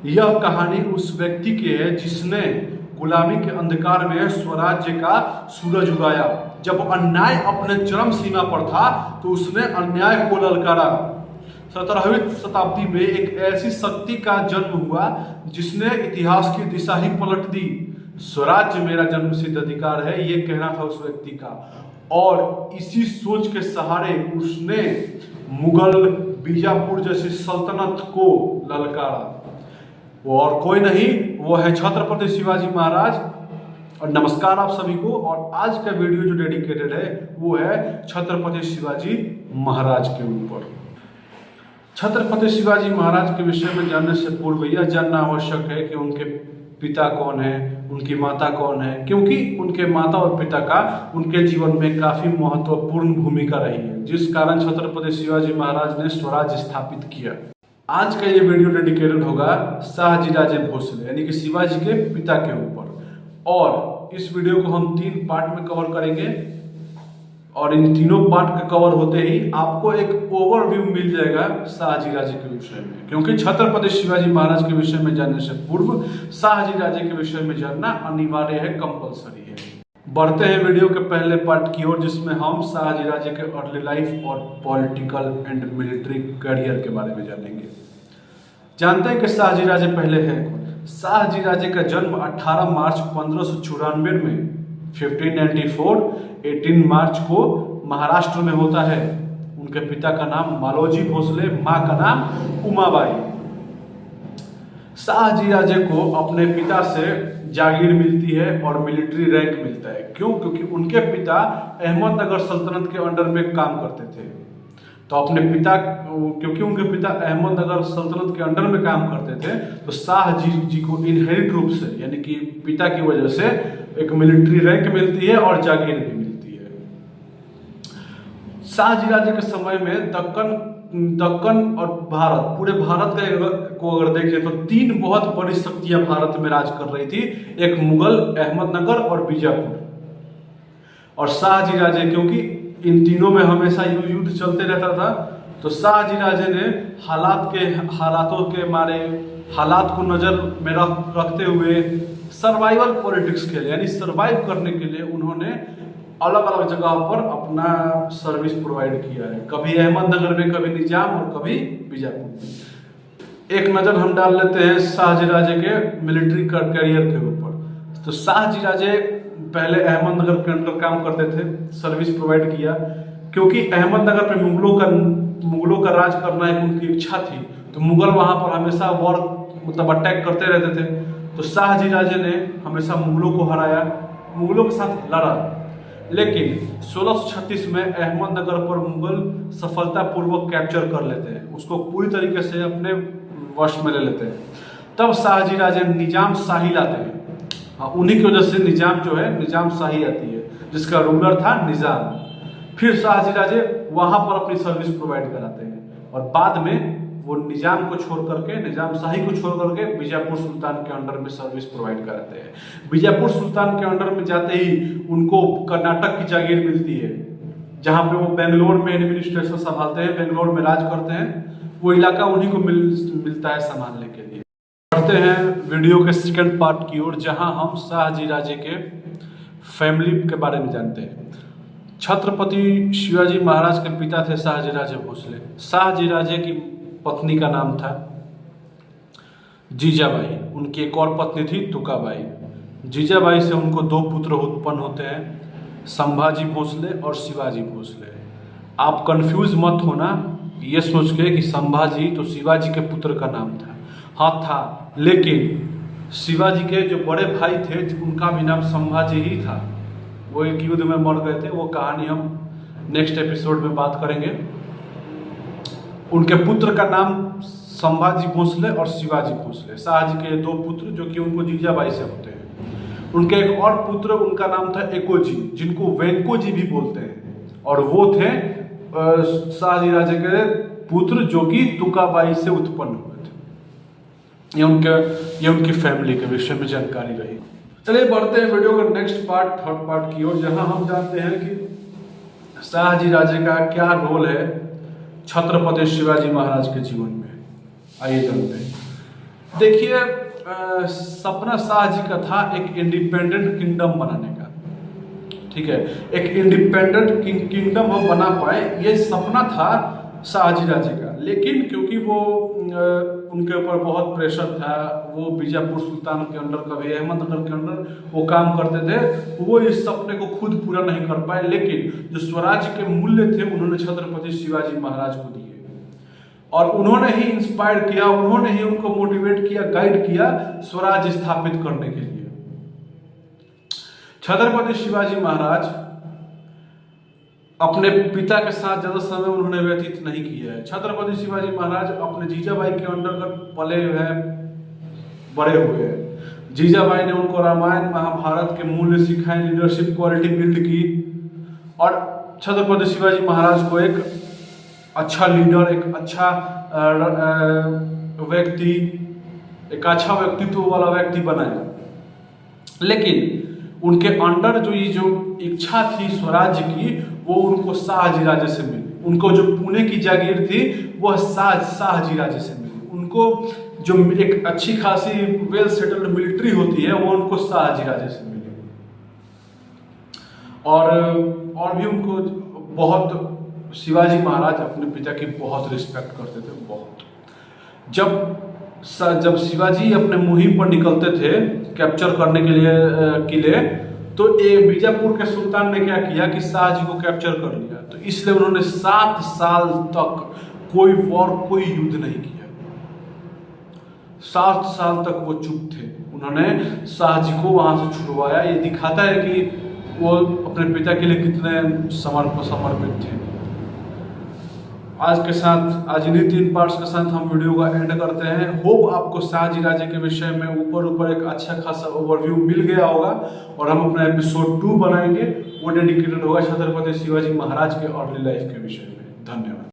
यह कहानी उस व्यक्ति की है जिसने गुलामी के अंधकार में स्वराज्य का सूरज उगाया। जब अन्याय अपने चरम सीमा पर था तो उसने अन्याय को ललकारा। 17वीं शताब्दी में एक ऐसी शक्ति का जन्म हुआ जिसने इतिहास की दिशा ही पलट दी। स्वराज्य मेरा जन्मसिद्ध अधिकार है, ये कहना था उस व्यक्ति का, और इसी सोच के सहारे उसने मुगल बीजापुर जैसी सल्तनत को ललकारा। वो और कोई नहीं, वो है छत्रपति शिवाजी महाराज। और नमस्कार आप सभी को। और आज का वीडियो जो डेडिकेटेड है वो है छत्रपति शिवाजी महाराज के ऊपर। छत्रपति शिवाजी महाराज के विषय में जानने से पूर्व यह जानना आवश्यक है कि उनके पिता कौन है, उनकी माता कौन है, क्योंकि उनके माता और पिता का उनके जीवन में काफी महत्वपूर्ण भूमिका रही है, जिस कारण छत्रपति शिवाजी महाराज ने स्वराज्य स्थापित किया। आज का ये वीडियो डेडिकेटेड होगा शाहजीराजे भोसले यानी कि शिवाजी के पिता के ऊपर। और इस वीडियो को हम 3 पार्ट में कवर करेंगे और इन तीनों पार्ट के कवर होते ही आपको एक ओवरव्यू मिल जाएगा शाहजीराजे के विषय में, क्योंकि छत्रपति शिवाजी महाराज के विषय में जानने से पूर्व शाहजीराजे के विषय में जानना अनिवार्य है, कंपलसरी है। बढ़ते हैं वीडियो के पहले पार्ट की ओर, जिसमें हम शाहजीराजे के अर्ली लाइफ और पॉलिटिकल एंड मिलिट्री करियर के बारे में जानेंगे। जानते हैं कि शाहजीराजे पहले हैं कौन। शाहजीराजे का जन्म 18 मार्च 1594 में 1594 18 मार्च को महाराष्ट्र में होता है। उनके पिता का नाम मालोजी भोसले, मां का नाम उमाबाई। शाहजीराजे को अपने पिता से जागीर मिलती है और मिलिट्री रैंक मिलता है। क्यों? क्योंकि उनके पिता अहमदनगर सल्तनत के अंडर में काम करते थे। तो अपने पिता, क्योंकि उनके पिता अहमदनगर सल्तनत के अंडर में काम करते थे, तो शाहजी को इनहेरिट रूप से यानी कि पिता की वजह से एक मिलिट्री रैंक मिलती है और जागीर भी मिलती है। शाहजीराजे के समय में दक्कन और भारत, पूरे भारत को अगर देखें तो 3 बहुत बड़ी शक्तियां भारत में राज कर रही थी। एक मुगल, अहमदनगर और बीजापुर। और शाहजीराजे, क्योंकि इन तीनों में हमेशा युद्ध चलते रहता था, तो शाहजीराजे ने हालात को नजर में रखते हुए सर्वाइवल पॉलिटिक्स खेले, यानी सर्वाइव करने के लिए उन्होंने अलग अलग जगहों पर अपना सर्विस प्रोवाइड किया है। कभी अहमदनगर में, कभी निजाम और कभी बीजापुर में। एक नजर हम डाल लेते हैं शाहजीराजे के मिलिट्री करियर के ऊपर। तो शाहजीराजे पहले अहमदनगर के अंदर काम करते थे, सर्विस प्रोवाइड किया, क्योंकि अहमदनगर पे मुगलों का राज करना एक उनकी इच्छा थी। तो मुगल वहां पर हमेशा वॉर मतलब अटैक करते रहते थे। तो शाहजीराजे ने हमेशा मुगलों को हराया, मुगलों के साथ लड़ा। लेकिन 1636 में अहमदनगर पर मुगल सफलतापूर्वक कैप्चर कर लेते हैं, उसको पूरी तरीके से अपने वश में ले लेते हैं। तब शाहजीराजे निजाम शाही लाते हैं। हाँ, उन्हीं की वजह से निजाम जो है, निजाम शाही आती है, जिसका रूलर था निजाम। फिर शाहजीराजे वहां पर अपनी सर्विस प्रोवाइड कराते हैं और बाद में वो निजाम को छोड़ करके, निजाम शाही को छोड़ करके बीजापुर सुल्तान के अंडर में सर्विस प्रोवाइड कराते हैं। बीजापुर सुल्तान के अंडर में जाते ही उनको कर्नाटक की जागीर मिलती है, जहां पे वो बेंगलोर में एडमिनिस्ट्रेशन संभालते हैं, बेंगलोर में राज करते हैं। वो इलाका उन्हीं को मिलता है संभालने के लिए। बढ़ते हैं वीडियो के सेकंड पार्ट की ओर, जहां हम शाहजीराजे के फैमिली के बारे में जानते हैं। छत्रपति शिवाजी महाराज के पिता थे शाहजीराजे भोसले। शाहजीराजे की पत्नी का नाम था जीजाबाई। उनकी एक और पत्नी थी तुकाबाई। जीजाबाई से उनको 2 पुत्र उत्पन्न होते हैं, संभाजी भोसले और शिवाजी भोसले। आप कंफ्यूज मत होना ये सोच के कि संभाजी तो शिवाजी के पुत्र का नाम था। हाँ था, लेकिन शिवाजी के जो बड़े भाई थे उनका भी नाम संभाजी ही था। वो एक युद्ध में मर गए थे, वो कहानी हम नेक्स्ट एपिसोड में बात करेंगे। उनके पुत्र का नाम संभाजी भोसले और शिवाजी भोसले। शाहजी के 2 पुत्र जो कि उनको जीजाबाई से होते हैं। उनके एक और पुत्र, उनका नाम था एकोजी, जिनको वेंकोजी भी बोलते हैं, और वो थे शाहजीराजे के पुत्र जो कि तुकाबाई से उत्पन्न हुए थे। ये उनकी फैमिली के विषय में जानकारी रही। चलिए बढ़ते हैं वीडियो का नेक्स्ट पार्ट, थर्ड पार्ट की ओर, जहां हम जानते हैं कि शाहजीराजे का क्या रोल है छत्रपति शिवाजी महाराज के जीवन में। आइए जानते हैं। देखिए, सपना शाह जी का था एक इंडिपेंडेंट किंगडम बनाने का। ठीक है, एक इंडिपेंडेंट किंगडम हम बना पाए, ये सपना था शाहजी राजे का। लेकिन क्योंकि वो उनके ऊपर बहुत प्रेशर था, वो बीजापुर सुल्तान के अंडर, कभी अहमदनगर के अंडर वो काम करते थे, वो इस सपने को खुद पूरा नहीं कर पाए। लेकिन जो स्वराज के मूल्य थे उन्होंने छत्रपति शिवाजी महाराज को दिए, और उन्होंने ही इंस्पायर किया, उन्होंने ही उनको मोटिवेट किया, गाइड किया स्वराज स्थापित करने के लिए। छत्रपति शिवाजी महाराज अपने पिता के साथ ज्यादा समय उन्होंने व्यतीत नहीं किया है। छत्रपति शिवाजी महाराज अपने जीजाबाई के अंतर्गत पले हैं, बड़े हुए हैं। जीजाबाई ने उनको रामायण महाभारत के मूल्य सिखाए, लीडरशिप क्वालिटी बिल्ड की, और छत्रपति शिवाजी महाराज को एक अच्छा लीडर, एक अच्छा व्यक्ति, एक अच्छा व्यक्तित्व वाला व्यक्ति बनाया। लेकिन उनके अंडर जो ये जो इच्छा थी स्वराज्य की, वो उनको शाहजी राजे से मिली। उनको जो पुणे की जागीर थी वह शाहजी राजे से मिली। उनको जो एक अच्छी खासी वेल सेटल्ड मिलिट्री होती है वो उनको शाहजी राजे से मिली। और भी उनको बहुत, शिवाजी महाराज अपने पिता की बहुत रिस्पेक्ट करते थे, बहुत। जब शिवाजी अपने मुहिम पर निकलते थे कैप्चर करने के लिए किले, तो बीजापुर के सुल्तान ने क्या किया कि शाहजी को कैप्चर कर लिया। तो इसलिए उन्होंने 7 साल तक कोई वॉर, कोई युद्ध नहीं किया। 7 साल तक वो चुप थे। उन्होंने शाहजी को वहां से छुड़वाया। ये दिखाता है कि वो अपने पिता के लिए कितने समर्पित थे। आज इन्हीं 3 पार्ट्स के साथ हम वीडियो का एंड करते हैं। होप आपको शाहजी राजे के विषय में ऊपर एक अच्छा खासा ओवरव्यू मिल गया होगा, और हम अपना एपिसोड 2 बनाएंगे, वो डेडिकेटेड होगा छत्रपति शिवाजी महाराज के अर्ली लाइफ के विषय में। धन्यवाद।